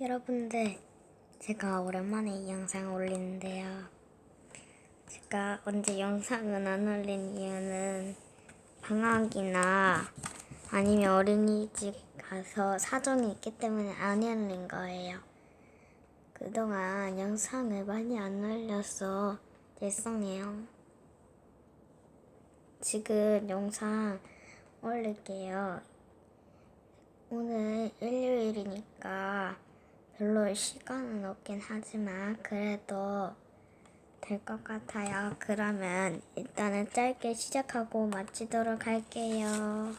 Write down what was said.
여러분들, 제가 오랜만에 이 영상을 올리는데요. 제가 언제 영상은 안 올린 이유는 방학이나 아니면 어린이집 가서 사정이 있기 때문에 안 올린 거예요. 그동안 영상을 많이 안 올려서 죄송해요. 지금 영상 올릴게요. 오늘 일요일이니까 별로 시간은 없긴 하지만 그래도 될 것 같아요. 그러면 일단은 짧게 시작하고 마치도록 할게요.